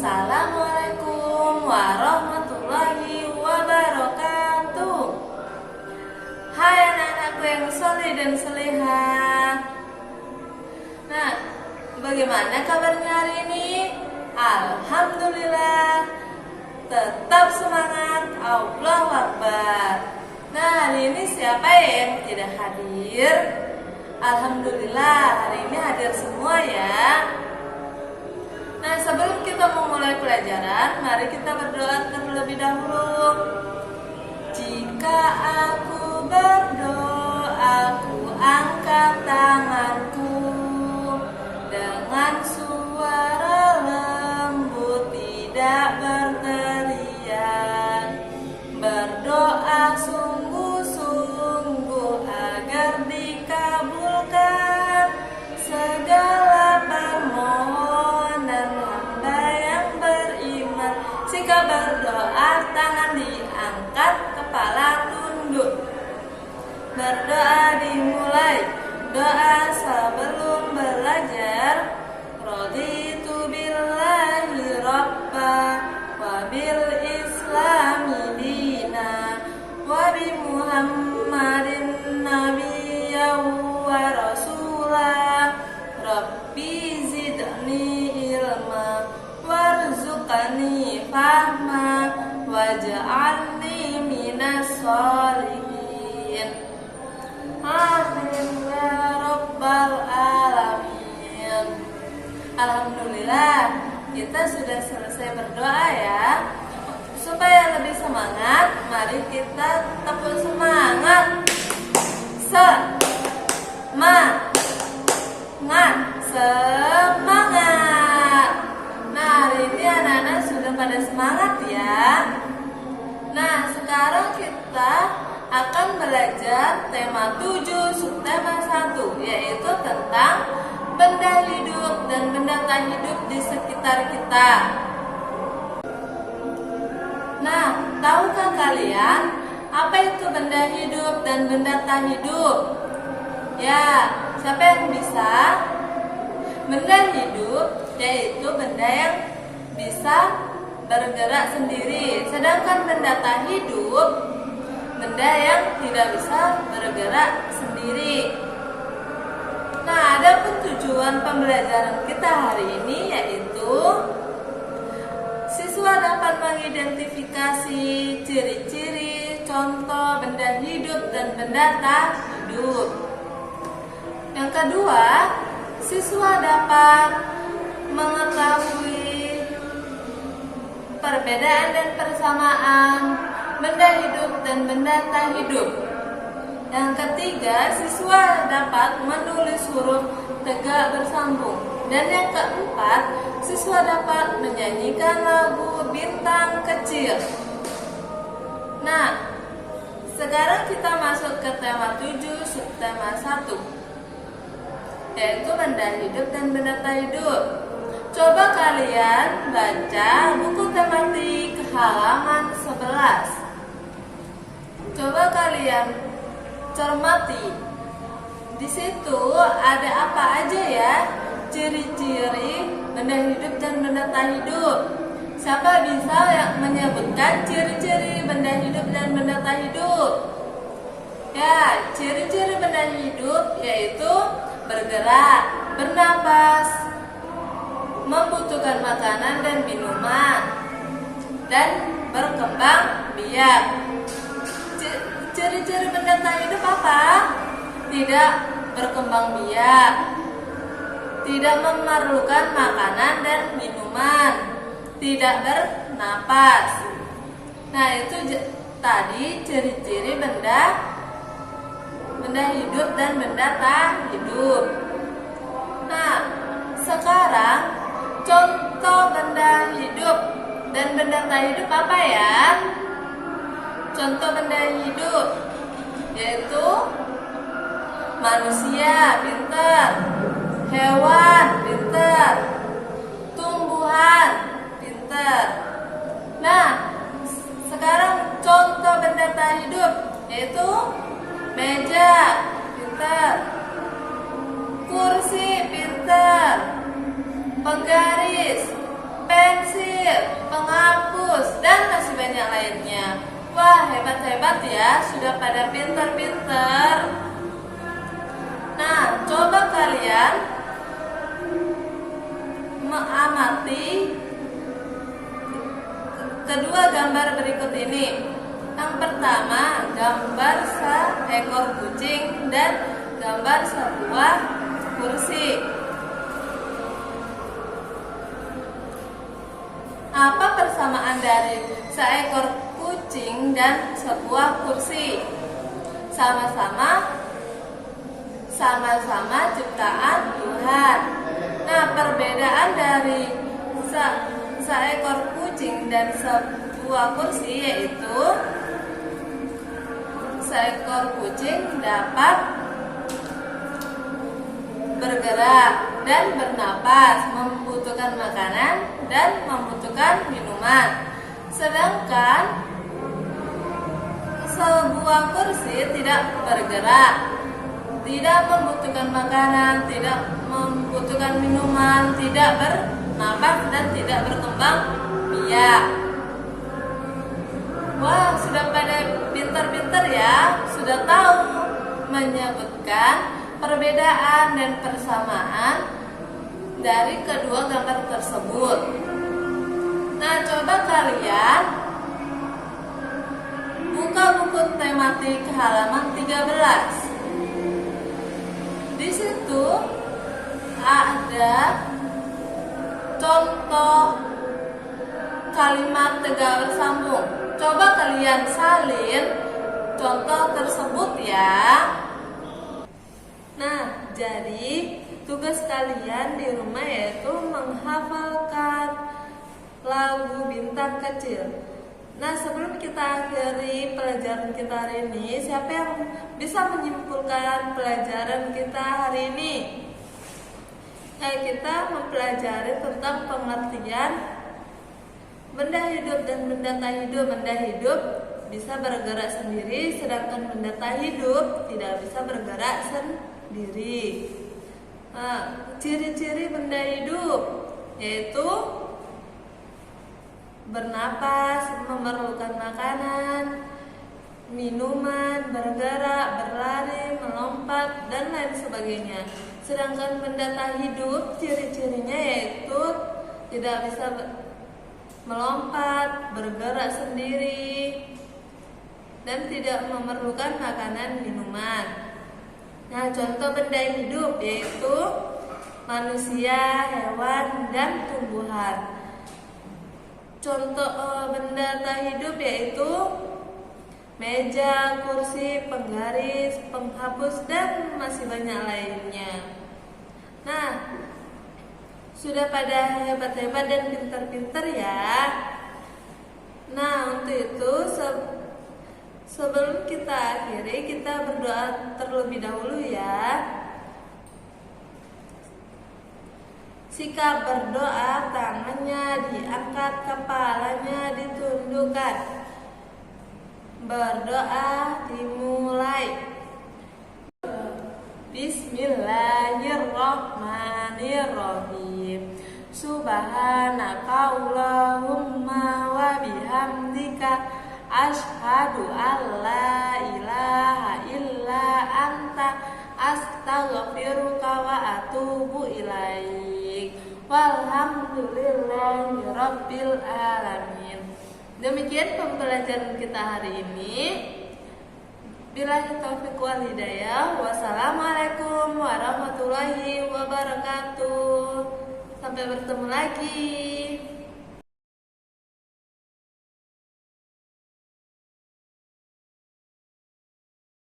Assalamualaikum warahmatullahi wabarakatuh. Hai anak-anakku yang soleh dan solehah. Nah, bagaimana kabarnya hari ini? Alhamdulillah, tetap semangat. Allahu Akbar. Nah, hari ini siapa yang tidak hadir? Alhamdulillah, hari ini hadir semua ya. Nah, sebelum kita memulai pelajaran, mari kita berdoa terlebih dahulu. Jika aku berdoa, aku angkat tanganku dengan suara lembut, tidak berteriak. Berdoa sungguh-sungguh agar dikabulkan segala permohonan hamba yang beriman. Jika berdoa, tangan diangkat, kepala tunduk. Berdoa dimulai. Doa sebelum belajar. Raditu billahi rabba wa bil islami dina wa bi muhammadin nabiyyan wa rasulah. Rabbi zidni ilma warzuqni fahma waj'alni minas sholihin. Amin ya rabbal alamin. Alhamdulillah, kita sudah selesai berdoa ya. Supaya lebih semangat, mari kita tepuk semangat. Semangat. Nah, hari ini anak-anak sudah pada semangat ya. Nah, sekarang kita akan belajar tema 7 subtema 1, yaitu tentang benda hidup dan benda tak hidup di sekitar kita. Nah, tahukah kalian apa itu benda hidup dan benda tak hidup? Ya, siapa yang bisa? Benda hidup yaitu benda yang bisa bergerak sendiri, sedangkan benda tak hidup benda yang tidak bisa bergerak sendiri. Nah, ada tujuan pembelajaran kita hari ini yaitu siswa dapat mengidentifikasi ciri-ciri, contoh benda hidup dan benda tak hidup. Yang kedua, siswa dapat mengetahui perbedaan dan persamaan benda hidup dan benda tak hidup. Yang ketiga, siswa dapat menulis huruf tegak bersambung. Dan yang keempat, siswa dapat menyanyikan lagu Bintang Kecil. Nah, sekarang kita masuk ke tema 7 subtema 1, yaitu benda hidup dan benda tak hidup. Coba kalian baca buku tematik halaman 11. Coba kalian cermati. Di situ ada apa aja ya ciri-ciri benda hidup dan benda tak hidup? Siapa bisa yang menyebutkan ciri-ciri benda hidup dan benda tak hidup? Ya, ciri-ciri benda hidup yaitu bergerak, bernapas, membutuhkan makanan dan minuman, dan berkembang biak. Ciri-ciri benda tak hidup apa? Tidak berkembang biak, tidak memerlukan makanan dan minuman, tidak bernapas. Nah, itu tadi ciri-ciri benda hidup dan benda tak hidup. Nah, sekarang contoh benda hidup dan benda tak hidup apa ya? Contoh benda hidup yaitu manusia pintar, hewan pintar, tumbuhan pintar. Nah, sekarang contoh benda tak hidup yaitu meja pintar, kursi pintar, penggaris, pen pensil, penghapus, dan masih banyak lainnya. Wah, hebat-hebat ya, sudah pada pintar-pintar. Nah, coba kalian mengamati kedua gambar berikut ini. Yang pertama, gambar seekor kucing dan gambar sebuah kursi. Apa persamaan dari seekor kucing dan sebuah kursi? Sama-sama ciptaan Tuhan. Nah, perbedaan dari seekor kucing dan sebuah kursi yaitu seekor kucing dapat bergerak dan bernapas, membutuhkan makanan dan membutuhkan minuman. Sedangkan sebuah kursi tidak bergerak, tidak membutuhkan makanan, tidak membutuhkan minuman, tidak bernapas dan tidak berkembang biak. Wah, sudah pada pintar-pintar ya, sudah tahu menyebutkan perbedaan dan persamaan dari kedua gambar tersebut. Nah, coba kalian buka buku tematik halaman 13. Di situ ada contoh kalimat tegak bersambung. Coba kalian salin contoh tersebut ya. Nah, jadi tugas kalian di rumah yaitu menghafalkan lagu Bintang Kecil. Nah, sebelum kita akhiri pelajaran kita hari ini, siapa yang bisa menyimpulkan pelajaran kita hari ini? Kita mempelajari tentang pengertian benda hidup dan benda tak hidup. Benda hidup bisa bergerak sendiri, sedangkan benda tak hidup tidak bisa bergerak sendiri. Nah, ciri-ciri benda hidup yaitu bernapas, memerlukan makanan, minuman, bergerak, berlari, melompat, dan lain sebagainya. Sedangkan benda tak hidup, ciri-cirinya yaitu tidak bisa melompat, bergerak sendiri, dan tidak memerlukan makanan, minuman. Nah, contoh benda hidup yaitu manusia, hewan, dan tumbuhan. Contoh benda tak hidup yaitu meja, kursi, penggaris, penghapus, dan masih banyak lainnya. Nah, sudah pada hebat-hebat dan pintar-pintar ya. Nah, untuk itu sebelum kita akhiri, kita berdoa terlebih dahulu ya. Sikap berdoa, tangannya diangkat, kepalanya ditundukkan. Berdoa dimulai. Bismillahirrahmanirrahim. Subhanaka Allahumma wa bihamdika asyhadu an la ilaha illa anta astaghfiruka wa atubu ilaik. Walhamdulillahi rabbil alamin. Demikian pembelajaran kita hari ini. Billahi taufiq wal hidayah. Wassalamualaikum warahmatullahi wabarakatuh. Sampai bertemu lagi.